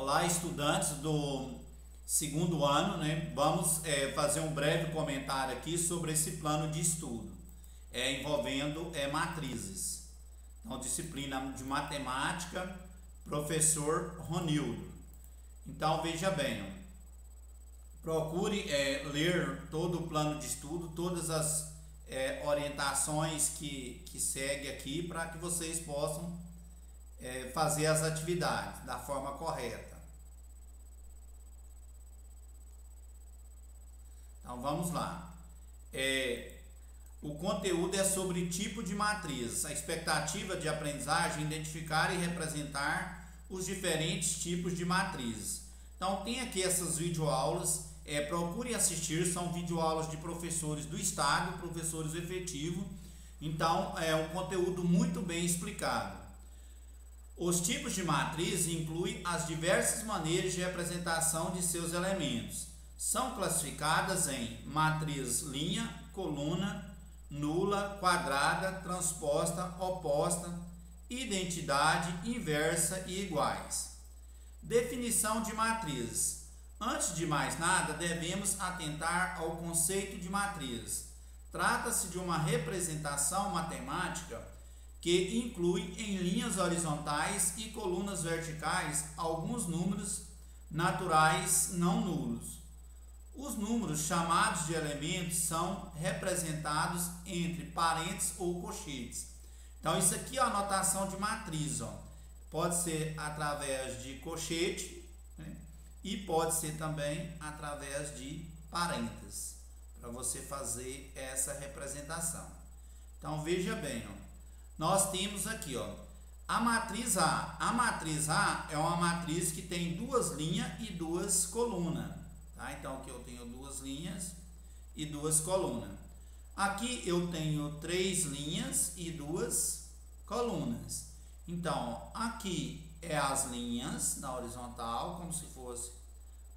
Olá, estudantes do segundo ano, né? Vamos fazer um breve comentário aqui sobre esse plano de estudo, envolvendo matrizes. Então, disciplina de matemática, professor Ronildo. Então, veja bem, procure ler todo o plano de estudo, todas as orientações que segue aqui, para que vocês possam fazer as atividades da forma correta. Então vamos lá. O conteúdo é sobre tipo de matriz. A expectativa de aprendizagem é identificar e representar os diferentes tipos de matrizes. Então tem aqui essas videoaulas. Procure assistir, são videoaulas de professores do estado, professores efetivos. Então é um conteúdo muito bem explicado. Os tipos de matriz incluem as diversas maneiras de representação de seus elementos. São classificadas em matriz linha, coluna, nula, quadrada, transposta, oposta, identidade, inversa e iguais. Definição de matriz. Antes de mais nada, devemos atentar ao conceito de matriz. Trata-se de uma representação matemática que inclui em linhas horizontais e colunas verticais alguns números naturais não nulos. Os números chamados de elementos são representados entre parênteses ou colchetes. Então isso aqui é a notação de matriz, ó. Pode ser através de colchete, né? E pode ser também através de parênteses, para você fazer essa representação. Então veja bem, ó. Nós temos aqui, ó, a matriz A. A matriz A é uma matriz que tem duas linhas e duas colunas. Tá? Então aqui eu tenho duas linhas e duas colunas. Aqui eu tenho três linhas e duas colunas. Então aqui é as linhas na horizontal, como se fosse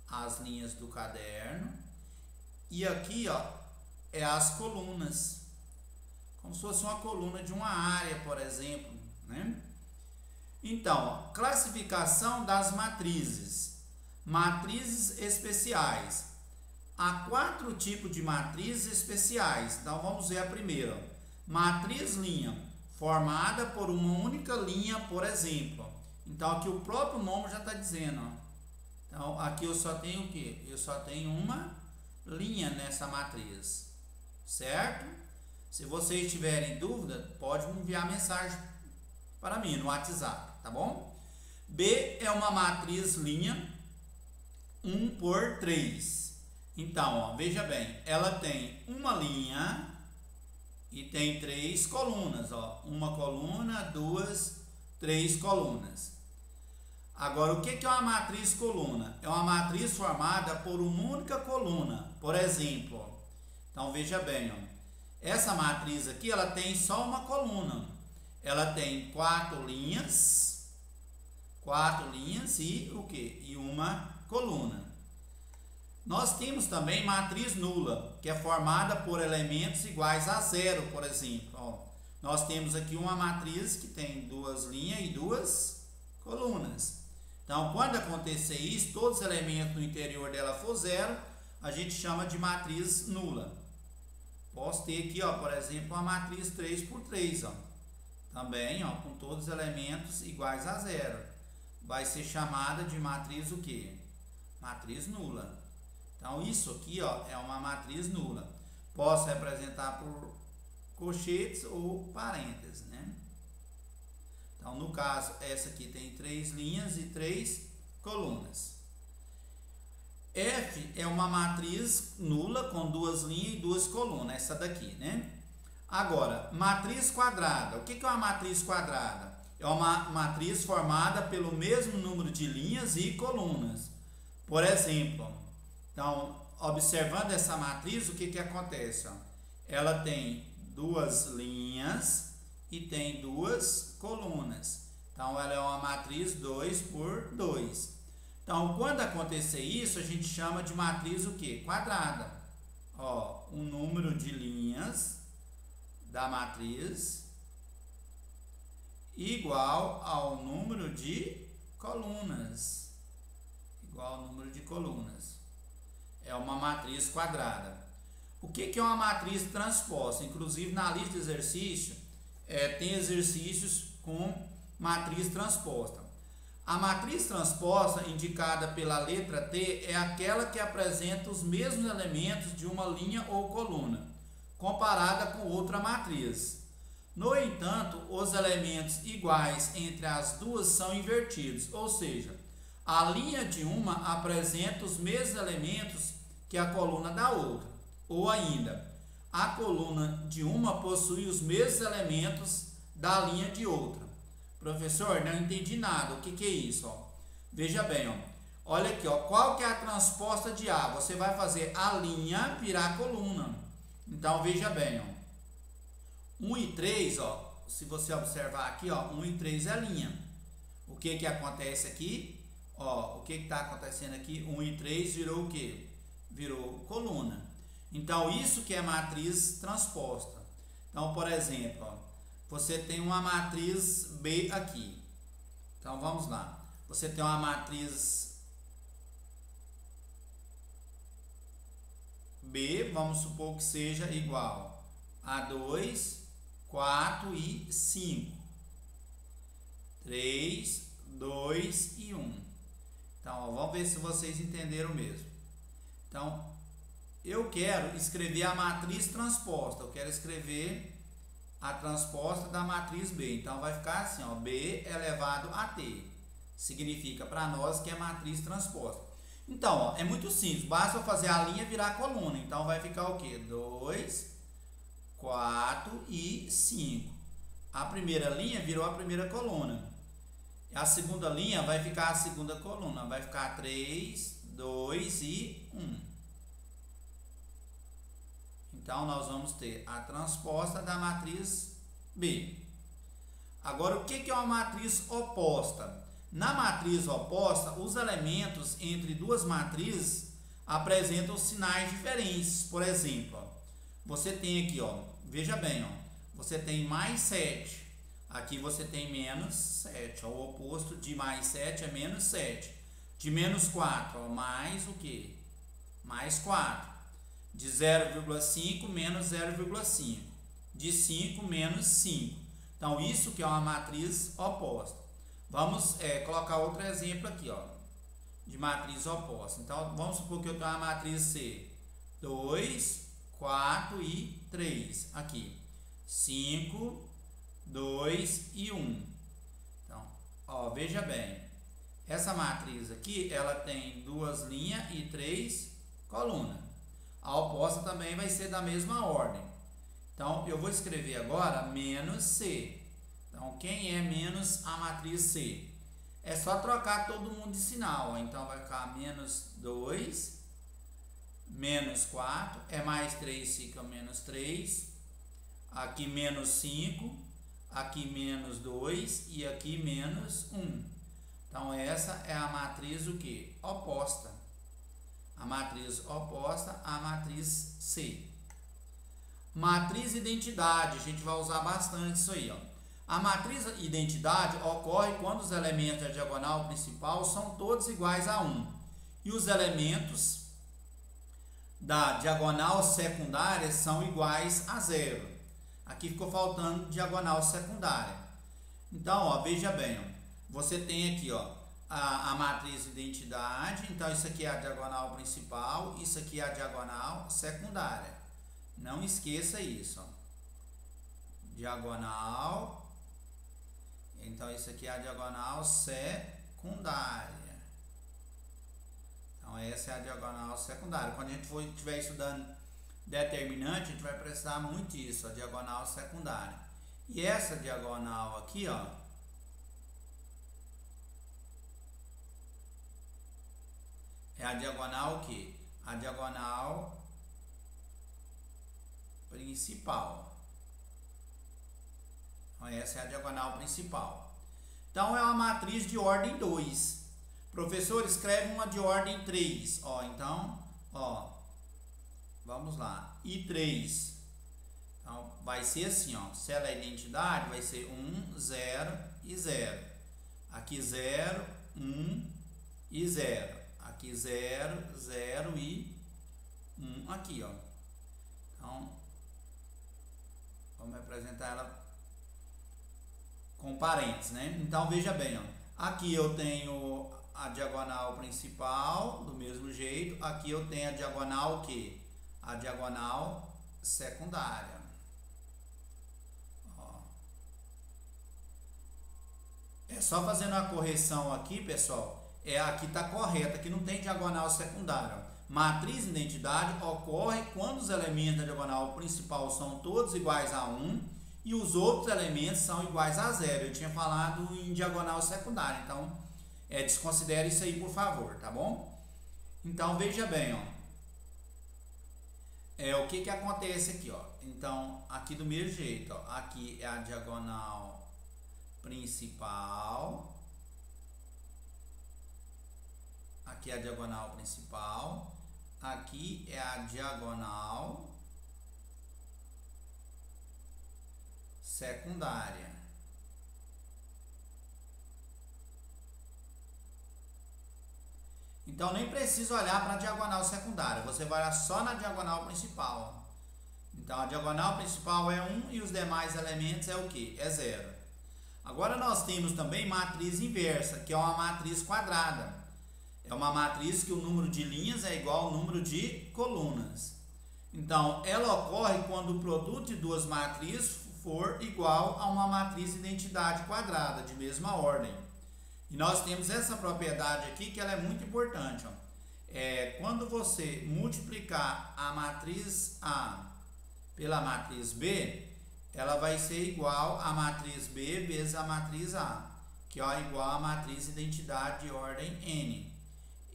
as linhas do caderno. E aqui, ó, é as colunas, como se fosse uma coluna de uma área, por exemplo, né? Então, classificação das matrizes. Matrizes especiais. Há 4 tipos de matrizes especiais. Então, vamos ver a primeira. Matriz linha, formada por uma única linha, por exemplo. Então, aqui o próprio nome já está dizendo, ó. Então, aqui eu só tenho o quê? Eu só tenho uma linha nessa matriz, certo? Se vocês tiverem dúvida, pode me enviar mensagem para mim no WhatsApp, tá bom? B é uma matriz linha 1 por 3. Então, ó, veja bem, ela tem uma linha e tem 3 colunas, ó. Uma coluna, 2, 3 colunas. Agora, o que é uma matriz coluna? É uma matriz formada por uma única coluna, por exemplo. Ó. Então, veja bem, ó. Essa matriz aqui, ela tem só uma coluna. Ela tem 4 linhas e o quê? E uma coluna. Nós temos também matriz nula, que é formada por elementos iguais a zero, por exemplo. Ó, nós temos aqui uma matriz que tem 2 linhas e 2 colunas. Então, quando acontecer isso, todos os elementos no interior dela for zero, a gente chama de matriz nula. Posso ter aqui, ó, por exemplo, uma matriz 3 por 3, ó. Também, ó, com todos os elementos iguais a zero. Vai ser chamada de matriz o quê? Matriz nula. Então, isso aqui, ó, é uma matriz nula. Posso representar por colchetes ou parênteses, né? Então, no caso, essa aqui tem 3 linhas e 3 colunas. F é uma matriz nula com 2 linhas e 2 colunas, essa daqui, né? Agora, matriz quadrada. O que é uma matriz quadrada? É uma matriz formada pelo mesmo número de linhas e colunas. Por exemplo, então, observando essa matriz, o que acontece? Ó? Ela tem 2 linhas e tem 2 colunas. Então, ela é uma matriz 2 por 2. Então, quando acontecer isso, a gente chama de matriz o quê? Quadrada. Ó, o número de linhas da matriz igual ao número de colunas. colunas. É uma matriz quadrada. O que é uma matriz transposta? Inclusive na lista de exercício, tem exercícios com matriz transposta. A matriz transposta, indicada pela letra T, é aquela que apresenta os mesmos elementos de uma linha ou coluna, comparada com outra matriz. No entanto, os elementos iguais entre as duas são invertidos, ou seja, a linha de uma apresenta os mesmos elementos que a coluna da outra, ou ainda, a coluna de uma possui os mesmos elementos da linha de outra. Professor, não entendi nada. O que é isso? Veja bem, olha aqui, qual que é a transposta de A? Você vai fazer a linha virar coluna. Então, veja bem, 1 e 3, se você observar aqui, 1 e 3 é linha. O que acontece aqui? O que está acontecendo aqui? 1 e 3 virou o quê? Virou coluna. Então, isso que é matriz transposta. Então, por exemplo, você tem uma matriz B aqui. Então, vamos lá. Você tem uma matriz B, vamos supor que seja igual a 2, 4 e 5. 3, 2 e 1. Então, vamos ver se vocês entenderam mesmo. Então, eu quero escrever a matriz transposta. Eu quero escrever a transposta da matriz B. Então, vai ficar assim, B elevado a T. Significa para nós que é matriz transposta. Então, é muito simples. Basta eu fazer a linha virar coluna. Então, vai ficar o quê? 2, 4 e 5. A primeira linha virou a primeira coluna. A segunda linha vai ficar a segunda coluna. Vai ficar 3, 2 e 1. Então, nós vamos ter a transposta da matriz B. Agora, o que é uma matriz oposta? Na matriz oposta, os elementos entre duas matrizes apresentam sinais diferentes. Por exemplo, você tem aqui, veja bem, você tem mais 7. Aqui você tem menos 7. O oposto de mais 7 é menos 7. De menos 4, mais o quê? Mais 4. De 0,5 menos 0,5. De 5 menos 5. Então, isso que é uma matriz oposta. Vamos colocar outro exemplo aqui, de matriz oposta. Então, vamos supor que eu tenho a matriz C. 2, 4 e 3. Aqui. 5, 2 e 1. Então, veja bem. Essa matriz aqui, ela tem 2 linhas e 3 colunas. A oposta também vai ser da mesma ordem. Então, eu vou escrever agora menos C. Então, quem é menos a matriz C? É só trocar todo mundo de sinal. Então, vai ficar menos 2, menos 4, é mais 3, fica menos 3. Aqui menos 5, aqui menos 2 e aqui menos 1. Então, essa é a matriz o quê? Oposta. A matriz oposta à matriz C. Matriz identidade, a gente vai usar bastante isso aí. A matriz identidade ocorre quando os elementos da diagonal principal são todos iguais a 1. E os elementos da diagonal secundária são iguais a 0. Aqui ficou faltando diagonal secundária. Então, veja bem, você tem aqui, a matriz identidade. Então, isso aqui é a diagonal principal, isso aqui é a diagonal secundária. Não esqueça isso. Diagonal. Então, isso aqui é a diagonal secundária. Então, essa é a diagonal secundária. Quando a gente estiver estudando determinante, a gente vai precisar muito disso, a diagonal secundária. E essa diagonal aqui, é a diagonal o quê? A diagonal principal. Então, essa é a diagonal principal. Então, é uma matriz de ordem 2. Professor, escreve uma de ordem 3. Então, vamos lá. I3. Então, vai ser assim, se ela é identidade, vai ser 1, 0 e 0. Aqui 0, 1 e 0. Aqui Aqui 0, 0 e 1 aqui, ó. Então, vamos representar ela com parênteses, né? Então, veja bem, ó. Aqui eu tenho a diagonal principal, do mesmo jeito. Aqui eu tenho a diagonal o quê? A diagonal secundária. Ó. É só fazendo uma correção aqui, pessoal. Aqui está correto, aqui não tem diagonal secundária. Matriz identidade ocorre quando os elementos da diagonal principal são todos iguais a 1 e os outros elementos são iguais a 0. Eu tinha falado em diagonal secundária, então desconsidere isso aí, por favor, tá bom? Então, veja bem, ó. O que acontece aqui, ó. Então, aqui do mesmo jeito, ó. Aqui é a diagonal principal. Aqui é a diagonal principal. Aqui é a diagonal secundária. Então, nem precisa olhar para a diagonal secundária. Você vai olhar só na diagonal principal. Então, a diagonal principal é 1 e os demais elementos é o quê? É 0. Agora, nós temos também matriz inversa, que é uma matriz quadrada. É uma matriz que o número de linhas é igual ao número de colunas. Então, ela ocorre quando o produto de duas matrizes for igual a uma matriz de identidade quadrada, de mesma ordem. E nós temos essa propriedade aqui que ela é muito importante. Ó. Quando você multiplicar a matriz A pela matriz B, ela vai ser igual a matriz B vezes a matriz A, que é igual a matriz de identidade de ordem N.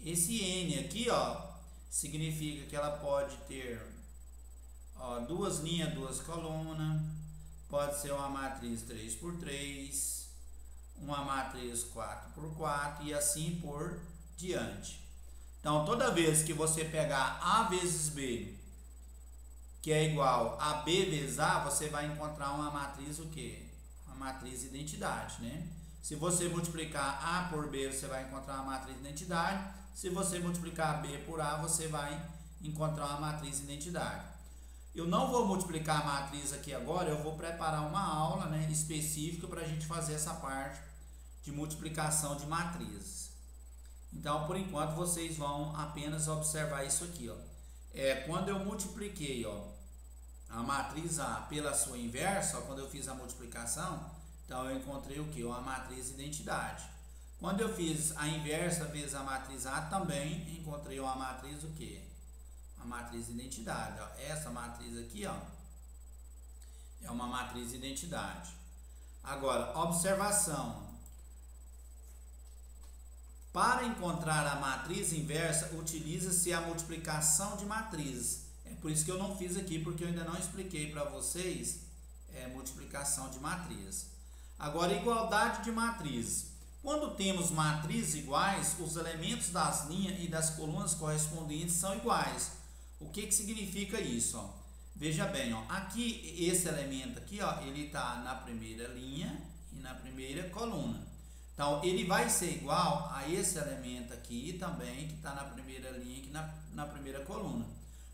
Esse N aqui, ó, significa que ela pode ter, ó, duas linhas, duas colunas, pode ser uma matriz 3x3, uma matriz 4x4 e assim por diante. Então, toda vez que você pegar A vezes B, que é igual a B vezes A, você vai encontrar uma matriz o quê? Uma matriz de identidade, né? Se você multiplicar A por B, você vai encontrar uma matriz de identidade. Se você multiplicar B por A, você vai encontrar uma matriz de identidade. Eu não vou multiplicar a matriz aqui agora, eu vou preparar uma aula, né, específica para a gente fazer essa parte de multiplicação de matrizes. Então, por enquanto, vocês vão apenas observar isso aqui, ó. Quando eu multipliquei, ó, a matriz A pela sua inversa, ó, quando eu fiz a multiplicação, então eu encontrei o que? Uma matriz de identidade. Quando eu fiz a inversa vezes a matriz A, também encontrei uma matriz o quê? Uma matriz de identidade. Ó. Essa matriz aqui, ó, é uma matriz de identidade. Agora, observação. Para encontrar a matriz inversa, utiliza-se a multiplicação de matrizes. É por isso que eu não fiz aqui, porque eu ainda não expliquei para vocês multiplicação de matrizes. Agora, igualdade de matrizes. Quando temos matrizes iguais, os elementos das linhas e das colunas correspondentes são iguais. O que significa isso? Ó? Veja bem, ó, aqui esse elemento aqui, ó, ele está na primeira linha e na primeira coluna. Então, ele vai ser igual a esse elemento aqui também, que está na primeira linha e na primeira coluna.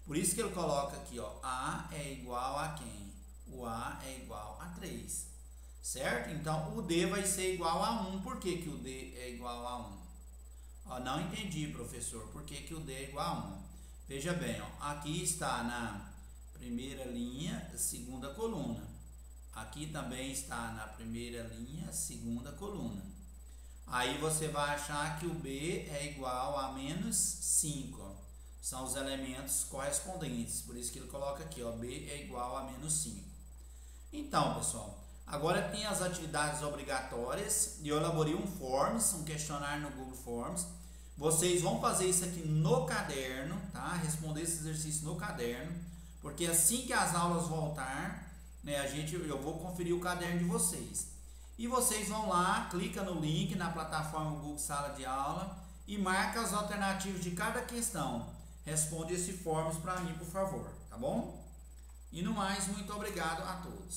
Por isso que ele coloca aqui, ó, A é igual a quem? O A é igual a 3. Certo? Então, o D vai ser igual a 1. Por que que o D é igual a 1? Ó, não entendi, professor. Por que que o D é igual a 1? Veja bem, ó, aqui está na primeira linha, segunda coluna. Aqui também está na primeira linha, segunda coluna. Aí você vai achar que o B é igual a menos 5. Ó. São os elementos correspondentes. Por isso que ele coloca aqui, ó, B é igual a menos 5. Então, pessoal, agora tem as atividades obrigatórias. E eu elaborei um Forms, um questionário no Google Forms. Vocês vão fazer isso aqui no caderno, tá? Responder esse exercício no caderno. Porque assim que as aulas voltar, né, eu vou conferir o caderno de vocês. E vocês vão lá, clica no link na plataforma Google Sala de Aula e marca as alternativas de cada questão. Responde esse Forms para mim, por favor, tá bom? E no mais, muito obrigado a todos.